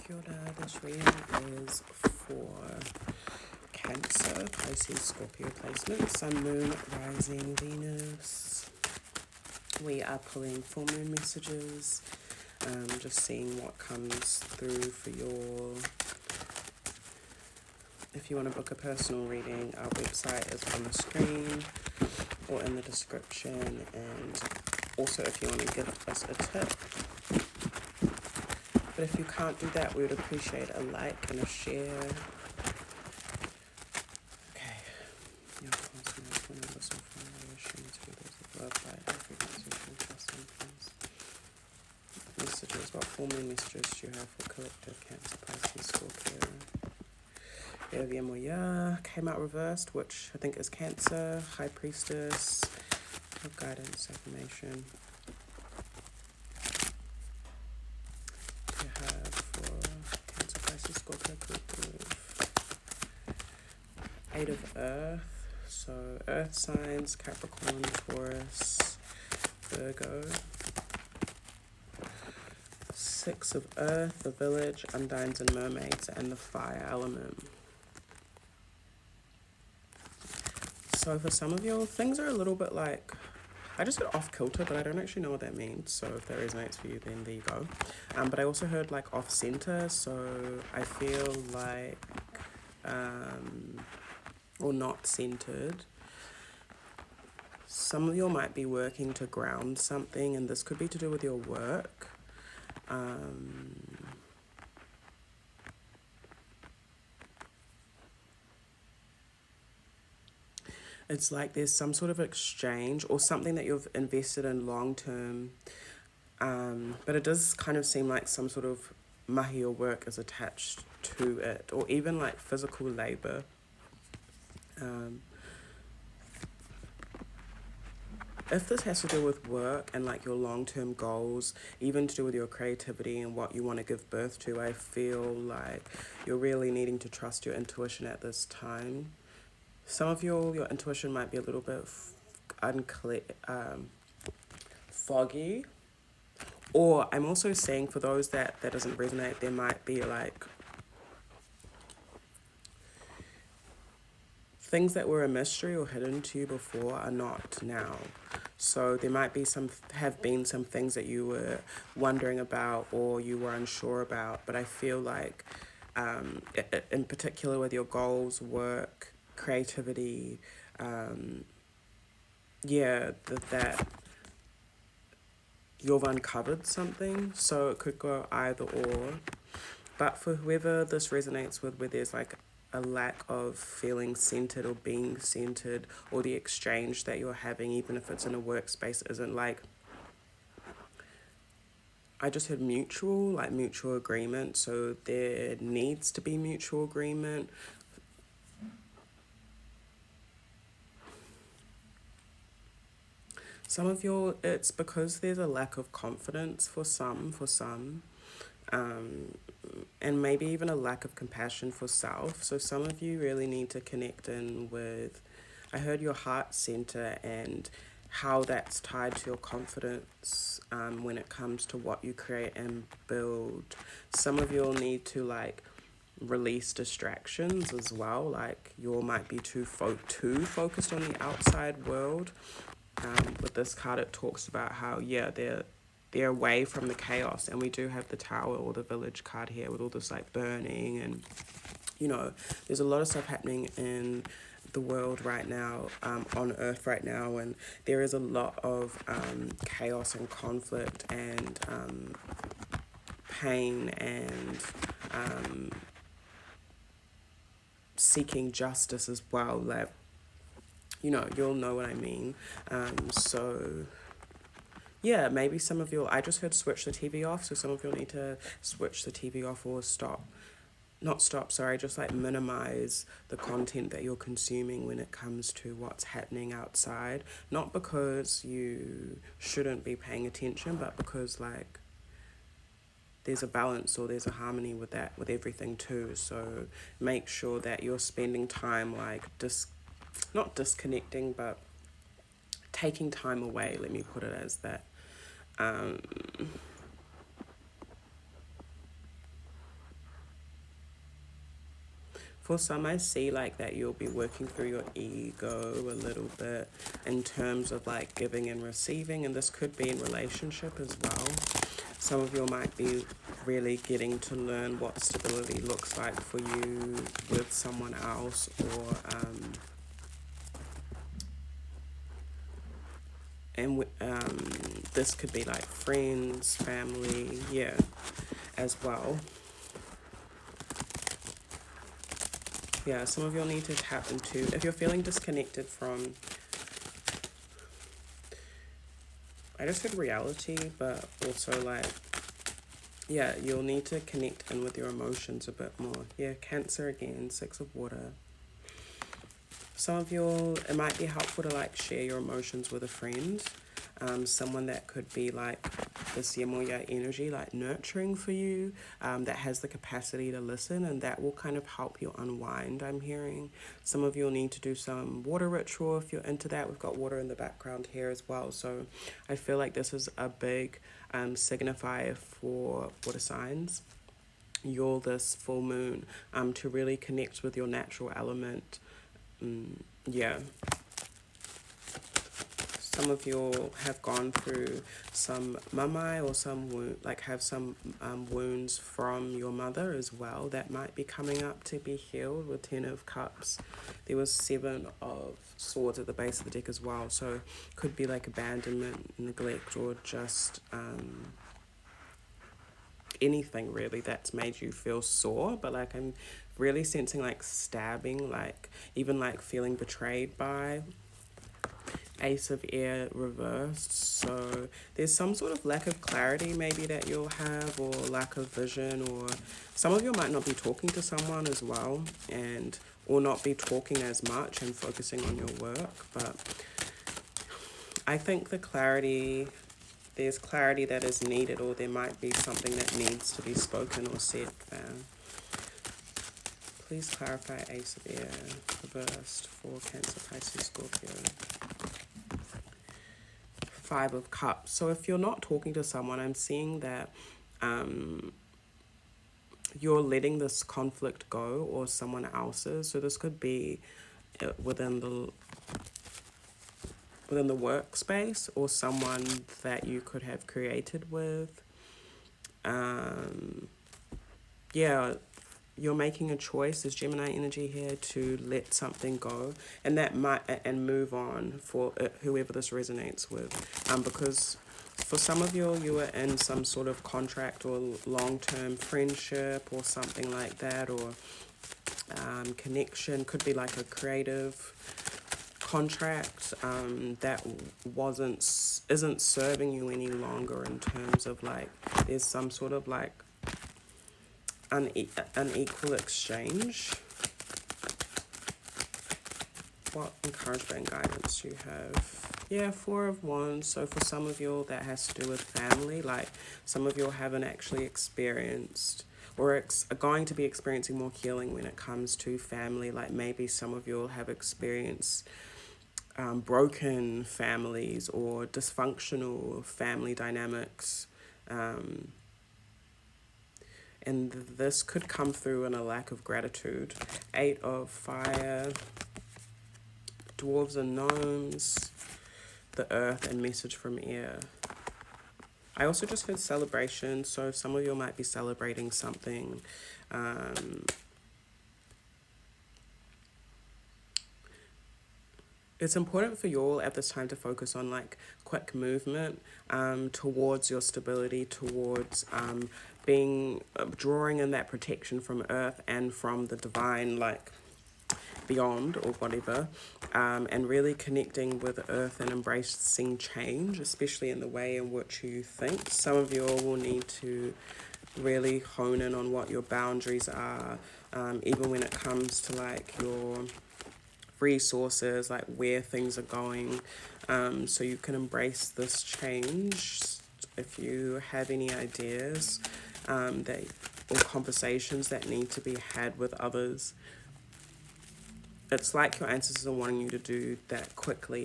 Kia ora, this reading is for Cancer, Pisces, Scorpio placement, Sun, Moon, Rising, Venus. We are pulling full moon messages, just seeing what comes through for your... If you want to book a personal reading, our website is on the screen or in the description, and also if you want to give us a tip. But if you can't do that, we would appreciate a like and a share. Okay. Your cosmos, when you listen for relation to those of love, light, frequency, trust, and peace. Messages, what full moon messages do you have for collective Cancer, Pisces, Scorpio? Moya came out reversed, which I think is Cancer, High Priestess, guidance, affirmation. You have for Cancer, Pisces, Scorpio, collective. 8 of Earth, so Earth signs, Capricorn, Taurus, Virgo. 6 of Earth, the Village, Undines and Mermaids, and the Fire element. So for some of you, things are a little bit like, I just got off kilter, but I don't actually know what that means. So if that resonates for you, then there you go. But I also heard like off center. So I feel like, or not centered. Some of you might be working to ground something, and this could be to do with your work. It's like there's some sort of exchange or something that you've invested in long term. But it does kind of seem like some sort of mahi or work is attached to it, or even like physical labor. If this has to do with work and like your long-term goals, even to do with your creativity and what you want to give birth to, I feel like you're really needing to trust your intuition at this time. Some of your intuition might be a little bit unclear, foggy. Or I'm also saying for those that doesn't resonate, there might be like things that were a mystery or hidden to you before are not now. So there might be have been some things that you were wondering about or you were unsure about. But I feel like, in particular with your goals, work, creativity, that you've uncovered something. So it could go either or. But for whoever this resonates with, where there's like a lack of feeling centered or being centered, or the exchange that you're having, even if it's in a workspace, isn't like, I just heard mutual agreement. So there needs to be mutual agreement. Some of you, it's because there's a lack of confidence for some, and maybe even a lack of compassion for self. So some of you really need to connect in with, I heard your heart center and how that's tied to your confidence when it comes to what you create and build. Some of you will need to like release distractions as well. Like you might be too focused on the outside world. With this card, it talks about how, they're away from the chaos, and we do have the Tower or the Village card here with all this like burning, and there's a lot of stuff happening in the world right now, on Earth right now, and there is a lot of chaos and conflict and pain and seeking justice as well. Like, you'll know what I mean. Maybe some of you, I just heard switch the TV off, so some of you'll need to switch the TV off or just like minimize the content that you're consuming when it comes to what's happening outside. Not because you shouldn't be paying attention, but because like there's a balance or there's a harmony with that, with everything too. So make sure that you're spending time like not disconnecting, but taking time away, let me put it as that. For some, I see like that you'll be working through your ego a little bit in terms of like giving and receiving, and this could be in relationship as well. Some of you might be really getting to learn what stability looks like for you with someone else, or this could be like friends, family, yeah, as well. Yeah, some of you'll need to tap into, if you're feeling disconnected from, I just said reality, but also like, yeah, you'll need to connect in with your emotions a bit more. Yeah, Cancer again, 6 of water. Some of you, it might be helpful to like share your emotions with a friend. Someone that could be like this Yemoya energy, like nurturing for you, that has the capacity to listen, and that will kind of help you unwind, I'm hearing. Some of you will need to do some water ritual if you're into that. We've got water in the background here as well. So I feel like this is a big signifier for water signs. You're this full moon to really connect with your natural element. Yeah. Some of you have gone through some mamai or some wound, like have some wounds from your mother as well that might be coming up to be healed with 10 of cups. There was 7 of swords at the base of the deck as well, so could be like abandonment, neglect, or just anything really that's made you feel sore. But like I'm really sensing like stabbing, like even like feeling betrayed by. Ace of Air reversed, so there's some sort of lack of clarity maybe that you'll have, or lack of vision, or some of you might not be talking to someone as well, and or not be talking as much and focusing on your work. But I think there's clarity that is needed, or there might be something that needs to be spoken or said. Please clarify Ace of Air reversed for Cancer, Pisces, Scorpio. 5 of Cups. So if you're not talking to someone, I'm seeing that you're letting this conflict go, or someone else's. So this could be within the workspace, or someone that you could have created with. Yeah, you're making a choice, there's Gemini energy here, to let something go, and that might, and move on for whoever this resonates with, because for some of you, you are in some sort of contract or long-term friendship or something like that, or connection. Could be like a creative contract that isn't serving you any longer, in terms of like there's some sort of like unequal exchange. What encouragement and guidance do you have? Yeah, 4 of Wands. So for some of you, that has to do with family. Like some of you haven't actually experienced, or are going to be experiencing more healing when it comes to family. Like maybe some of you have experienced broken families or dysfunctional family dynamics. And this could come through in a lack of gratitude. 8 of Fire, Dwarves and Gnomes, the Earth, and Message from Air. I also just heard celebration, so some of you might be celebrating something. It's important for you all at this time to focus on like quick movement towards your stability, towards being drawing in that protection from Earth and from the divine, like beyond or whatever, and really connecting with Earth and embracing change, especially in the way in which you think. Some of you all will need to really hone in on what your boundaries are, even when it comes to like your resources, like where things are going, so you can embrace this change. If you have any ideas or conversations that need to be had with others, it's like your ancestors are wanting you to do that quickly